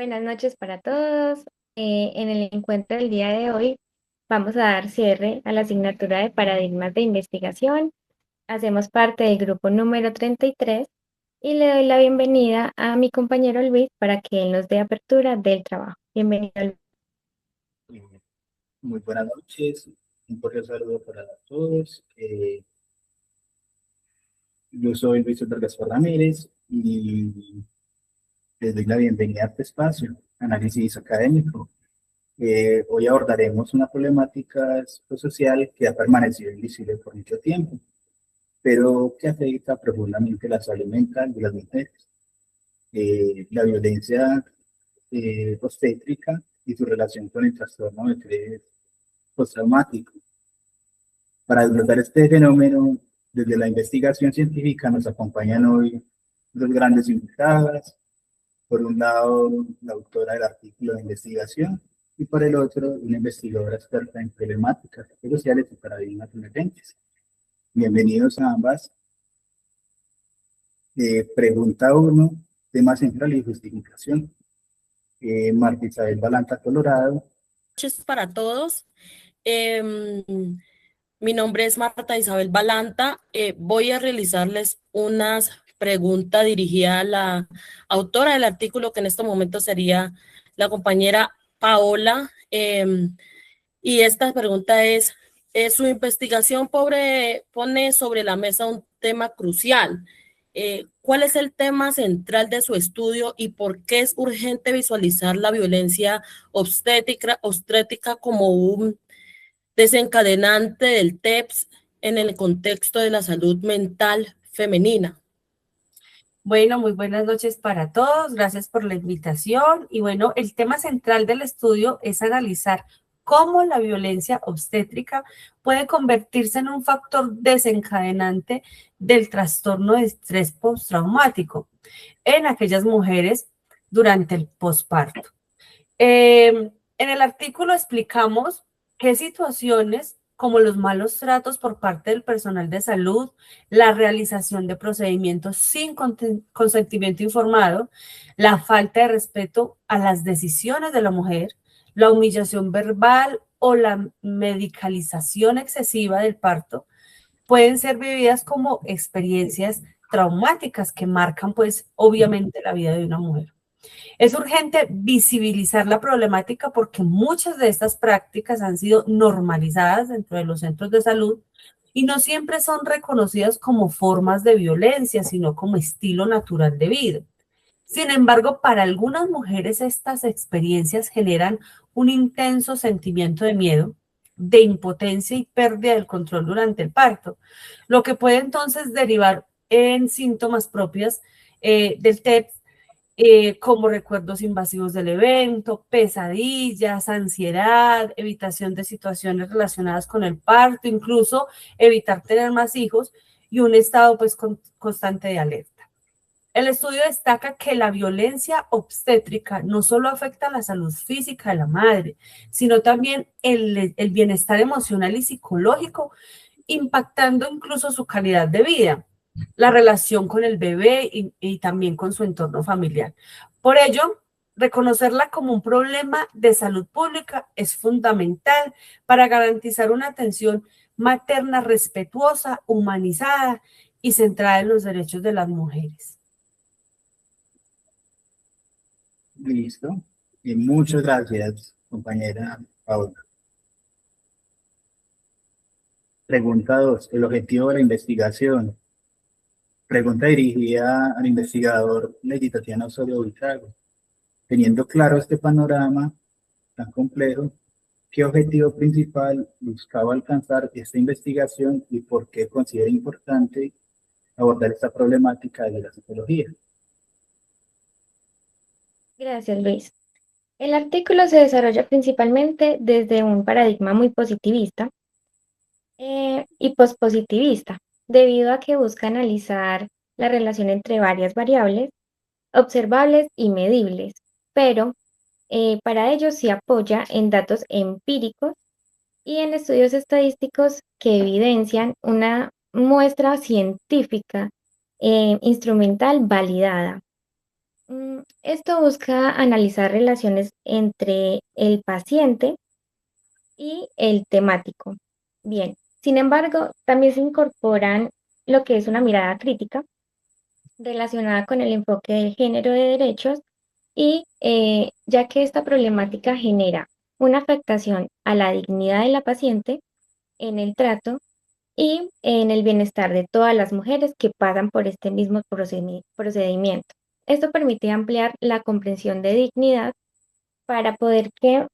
Buenas noches para todos. En el encuentro del día de hoy vamos a dar cierre a la asignatura de paradigmas de investigación. Hacemos parte del grupo número 33 y le doy la bienvenida a mi compañero Luis para que él nos dé apertura del trabajo. Bienvenido, Luis. Eh, Muy buenas noches, un cordial saludo para todos. Yo soy Luis Gaspar Ramírez y les doy la bienvenida a este espacio, análisis académico. Hoy abordaremos una problemática social que ha permanecido invisible por mucho tiempo, pero que afecta profundamente la salud mental de las mujeres. La violencia obstétrica y su relación con el trastorno de estrés postraumático. Para desglosar este fenómeno, desde la investigación científica nos acompañan hoy dos grandes invitadas. Por un lado, la autora del artículo de investigación y por el otro, una investigadora experta en problemáticas sociales y paradigmas emergentes. Bienvenidos a ambas. Pregunta 1, tema central y justificación. Marta Isabel Balanta, Colorado. Noches para todos. Em, Mi nombre es Marta Isabel Balanta. Voy a realizarles unas preguntas dirigidas a la autora del artículo, que en este momento sería la compañera Paola. Y esta pregunta es, su investigación pone sobre la mesa un tema crucial. ¿Cuál es el tema central de su estudio y por qué es urgente visualizar la violencia obstétrica como un desencadenante del TEPS en el contexto de la salud mental femenina? Bueno, muy buenas noches para todos. Gracias por la invitación. Y bueno, el tema central del estudio es analizar cómo la violencia obstétrica puede convertirse en un factor desencadenante del trastorno de estrés postraumático en aquellas mujeres durante el posparto. En el artículo explicamos qué situaciones, como los malos tratos por parte del personal de salud, la realización de procedimientos sin consentimiento informado, la falta de respeto a las decisiones de la mujer, la humillación verbal o la medicalización excesiva del parto, pueden ser vividas como experiencias traumáticas que marcan, pues, obviamente la vida de una mujer. Es urgente visibilizar la problemática porque muchas de estas prácticas han sido normalizadas dentro de los centros de salud y no siempre son reconocidas como formas de violencia, sino como estilo natural de vida. Sin embargo, para algunas mujeres estas experiencias generan un intenso sentimiento de miedo, de impotencia y pérdida del control durante el parto, lo que puede entonces derivar en síntomas propios del TEP, como recuerdos invasivos del evento, pesadillas, ansiedad, evitación de situaciones relacionadas con el parto, incluso evitar tener más hijos y un estado pues constante de alerta. El estudio destaca que la violencia obstétrica no solo afecta a la salud física de la madre, sino también el bienestar emocional y psicológico, impactando incluso su calidad de vida, la relación con el bebé y también con su entorno familiar. Por ello, reconocerla como un problema de salud pública es fundamental para garantizar una atención materna respetuosa, humanizada y centrada en los derechos de las mujeres. Listo. Y muchas gracias, compañera Paola. Pregunta 2, el objetivo de la investigación. Pregunta dirigida al investigador Lady Tatiana Osorio Buitrago. Teniendo claro este panorama tan complejo, ¿qué objetivo principal buscaba alcanzar esta investigación y por qué considera importante abordar esta problemática de la psicología? Gracias, Luis. El artículo se desarrolla principalmente desde un paradigma muy positivista y pospositivista, debido a que busca analizar la relación entre varias variables observables y medibles, pero para ello se apoya en datos empíricos y en estudios estadísticos que evidencian una muestra científica instrumental validada. Esto busca analizar relaciones entre el paciente y el temático. Bien, sin embargo, también se incorporan lo que es una mirada crítica relacionada con el enfoque de género de derechos y ya que esta problemática genera una afectación a la dignidad de la paciente en el trato y en el bienestar de todas las mujeres que pasan por este mismo procedimiento. Esto permite ampliar la comprensión de dignidad para poder que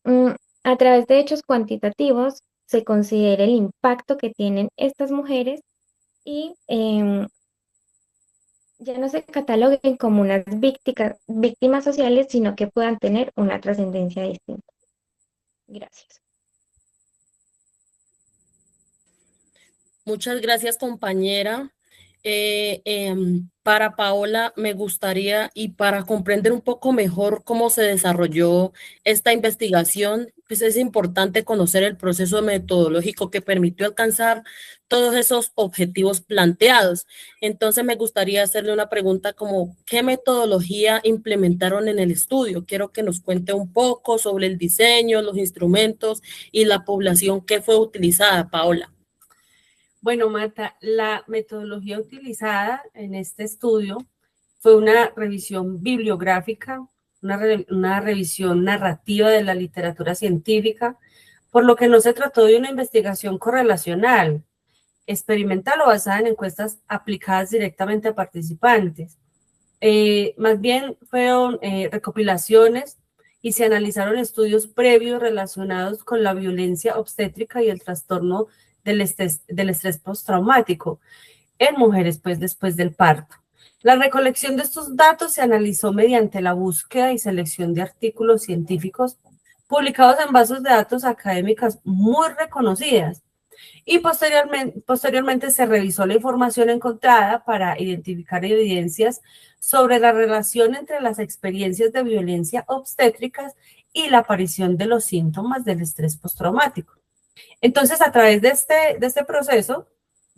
mm, a través de hechos cuantitativos se considere el impacto que tienen estas mujeres y ya no se cataloguen como unas víctimas sociales, sino que puedan tener una trascendencia distinta. Gracias. Muchas gracias, compañera. Para Paola, me gustaría, y para comprender un poco mejor cómo se desarrolló esta investigación, pues es importante conocer el proceso metodológico que permitió alcanzar todos esos objetivos planteados. Entonces, me gustaría hacerle una pregunta como, ¿qué metodología implementaron en el estudio? Quiero que nos cuente un poco sobre el diseño, los instrumentos y la población que fue utilizada, Paola. Bueno, Marta, la metodología utilizada en este estudio fue una revisión bibliográfica, una revisión narrativa de la literatura científica, por lo que no se trató de una investigación correlacional, experimental o basada en encuestas aplicadas directamente a participantes. Más bien fueron recopilaciones y se analizaron estudios previos relacionados con la violencia obstétrica y el trastorno del estrés postraumático en mujeres pues, después del parto. La recolección de estos datos se analizó mediante la búsqueda y selección de artículos científicos publicados en bases de datos académicas muy reconocidas y posteriormente se revisó la información encontrada para identificar evidencias sobre la relación entre las experiencias de violencia obstétricas y la aparición de los síntomas del estrés postraumático. Entonces, a través de este proceso,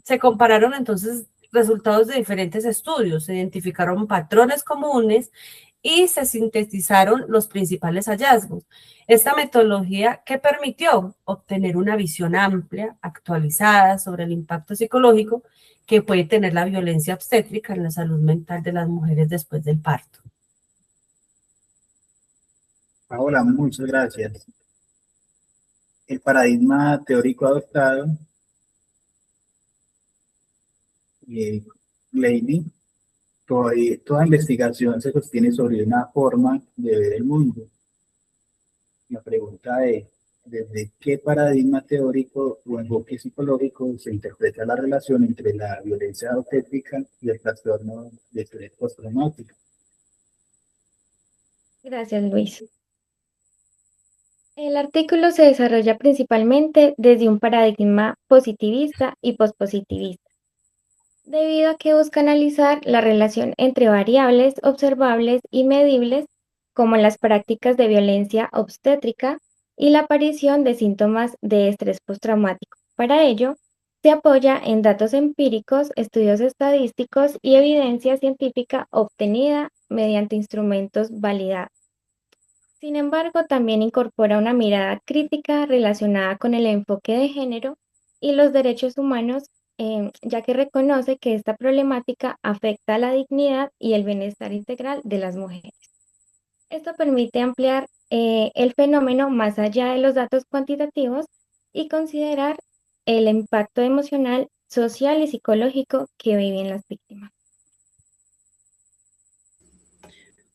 se compararon entonces resultados de diferentes estudios, se identificaron patrones comunes y se sintetizaron los principales hallazgos. Esta metodología que permitió obtener una visión amplia, actualizada sobre el impacto psicológico que puede tener la violencia obstétrica en la salud mental de las mujeres después del parto. Paola, muchas gracias. El paradigma teórico adoptado, Lady, toda investigación se sostiene sobre una forma de ver el mundo. La pregunta es, ¿desde qué paradigma teórico o enfoque psicológico se interpreta la relación entre la violencia obstétrica y el trastorno de estrés postraumático? Gracias, Luis. El artículo se desarrolla principalmente desde un paradigma positivista y pospositivista, debido a que busca analizar la relación entre variables observables y medibles, como las prácticas de violencia obstétrica y la aparición de síntomas de estrés postraumático. Para ello, se apoya en datos empíricos, estudios estadísticos y evidencia científica obtenida mediante instrumentos validados. Sin embargo, también incorpora una mirada crítica relacionada con el enfoque de género y los derechos humanos, ya que reconoce que esta problemática afecta a la dignidad y el bienestar integral de las mujeres. Esto permite ampliar el fenómeno más allá de los datos cuantitativos y considerar el impacto emocional, social y psicológico que viven las víctimas.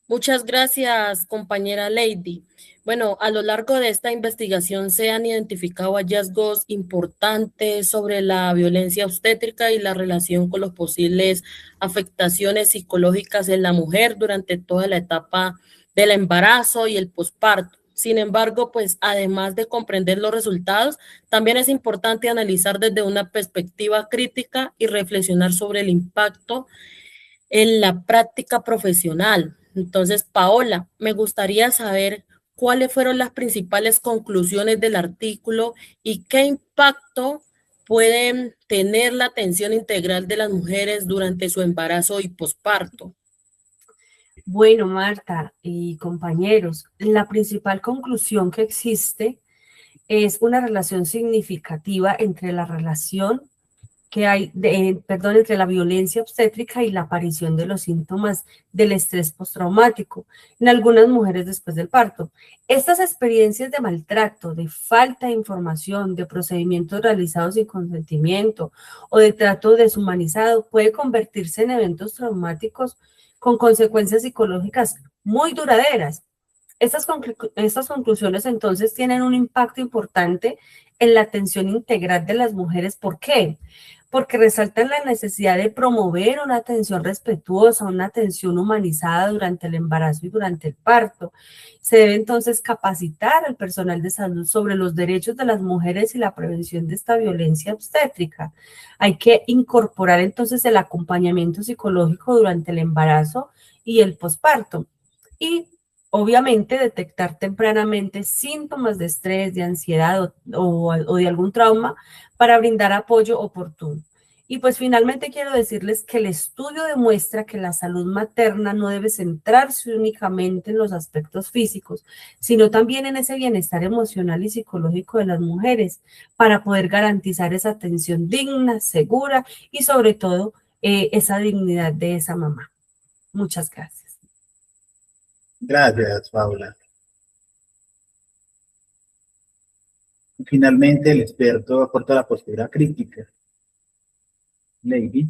Muchas gracias, compañera Lady. Bueno, a lo largo de esta investigación se han identificado hallazgos importantes sobre la violencia obstétrica y la relación con las posibles afectaciones psicológicas en la mujer durante toda la etapa del embarazo y el posparto. Sin embargo, pues además de comprender los resultados, también es importante analizar desde una perspectiva crítica y reflexionar sobre el impacto en la práctica profesional. Entonces, Paola, me gustaría saber cuáles fueron las principales conclusiones del artículo y qué impacto pueden tener la atención integral de las mujeres durante su embarazo y posparto. Bueno, Marta y compañeros, la principal conclusión que existe es una relación significativa entre la relación que hay, entre la violencia obstétrica y la aparición de los síntomas del estrés postraumático en algunas mujeres después del parto. Estas experiencias de maltrato, de falta de información, de procedimientos realizados sin consentimiento o de trato deshumanizado puede convertirse en eventos traumáticos con consecuencias psicológicas muy duraderas. Estas conclusiones entonces tienen un impacto importante en la atención integral de las mujeres. ¿Por qué? Porque resaltan la necesidad de promover una atención respetuosa, una atención humanizada durante el embarazo y durante el parto. Se debe entonces capacitar al personal de salud sobre los derechos de las mujeres y la prevención de esta violencia obstétrica. Hay que incorporar entonces el acompañamiento psicológico durante el embarazo y el posparto. Y obviamente detectar tempranamente síntomas de estrés, de ansiedad o de algún trauma para brindar apoyo oportuno. Y pues finalmente quiero decirles que el estudio demuestra que la salud materna no debe centrarse únicamente en los aspectos físicos, sino también en ese bienestar emocional y psicológico de las mujeres para poder garantizar esa atención digna, segura y sobre todo esa dignidad de esa mamá. Muchas gracias. Gracias, Paula. Finalmente, el experto aporta la postura crítica. Lady.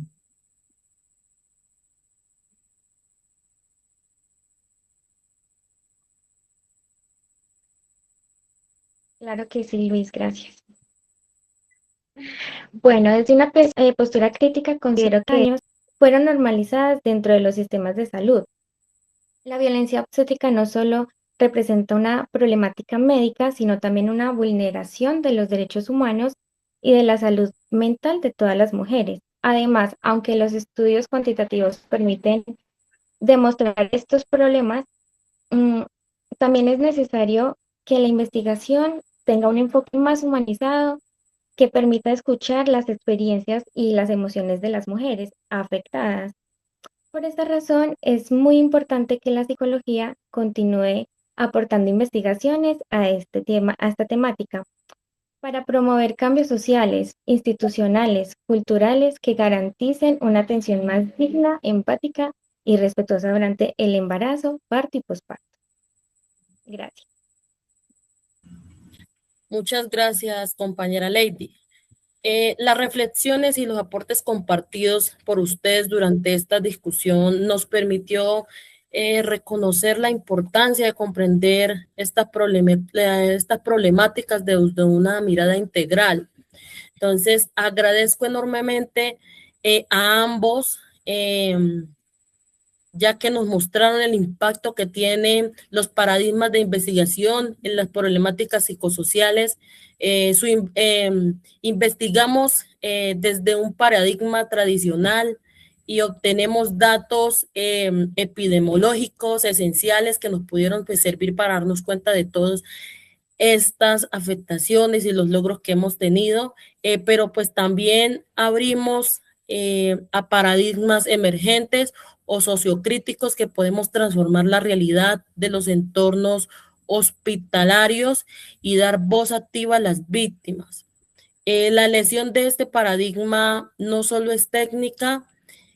Claro que sí, Luis, gracias. Bueno, desde una postura crítica considero que años fueron normalizadas dentro de los sistemas de salud. La violencia obstétrica no solo representa una problemática médica, sino también una vulneración de los derechos humanos y de la salud mental de todas las mujeres. Además, aunque los estudios cuantitativos permiten demostrar estos problemas, mm, también es necesario que la investigación tenga un enfoque más humanizado que permita escuchar las experiencias y las emociones de las mujeres afectadas. Por esta razón, es muy importante que la psicología continúe aportando investigaciones a este tema, a esta temática, para promover cambios sociales, institucionales, culturales que garanticen una atención más digna, empática y respetuosa durante el embarazo, parto y posparto. Gracias. Muchas gracias, compañera Lady. Las reflexiones y los aportes compartidos por ustedes durante esta discusión nos permitió reconocer la importancia de comprender estas problemáticas de una mirada integral. Entonces, agradezco enormemente a ambos, ya que nos mostraron el impacto que tienen los paradigmas de investigación en las problemáticas psicosociales. Investigamos desde un paradigma tradicional y obtenemos datos epidemiológicos esenciales que nos pudieron servir para darnos cuenta de todas estas afectaciones y los logros que hemos tenido, pero pues también abrimos a paradigmas emergentes o sociocríticos que podemos transformar la realidad de los entornos hospitalarios y dar voz activa a las víctimas. La lesión de este paradigma no solo es técnica,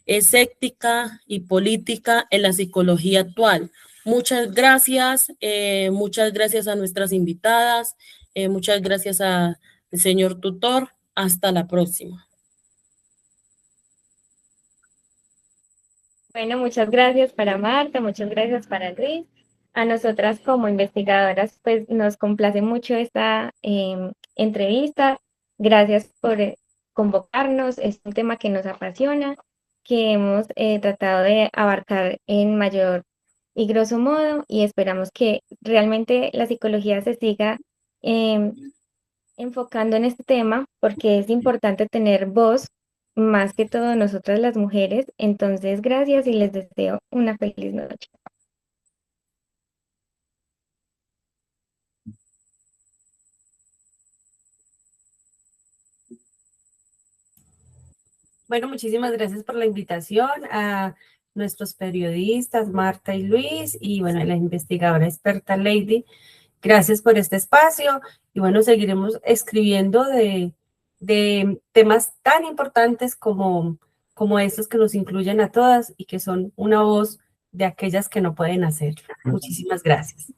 es ética y política en la psicología actual. Muchas gracias a nuestras invitadas, muchas gracias al señor tutor. Hasta la próxima. Bueno, muchas gracias para Marta, muchas gracias para Luis. A nosotras como investigadoras, pues nos complace mucho esta entrevista. Gracias por convocarnos. Es un tema que nos apasiona, que hemos tratado de abarcar en mayor y grosso modo y esperamos que realmente la psicología se siga enfocando en este tema porque es importante tener voz más que todo nosotras las mujeres. Entonces, gracias y les deseo una feliz noche. Bueno, muchísimas gracias por la invitación. nuestros periodistas, Marta y Luis, y bueno, la investigadora experta Lady. Gracias por este espacio y bueno, seguiremos escribiendo de temas tan importantes como estos que nos incluyen a todas y que son una voz de aquellas que no pueden hacer. Muchísimas gracias.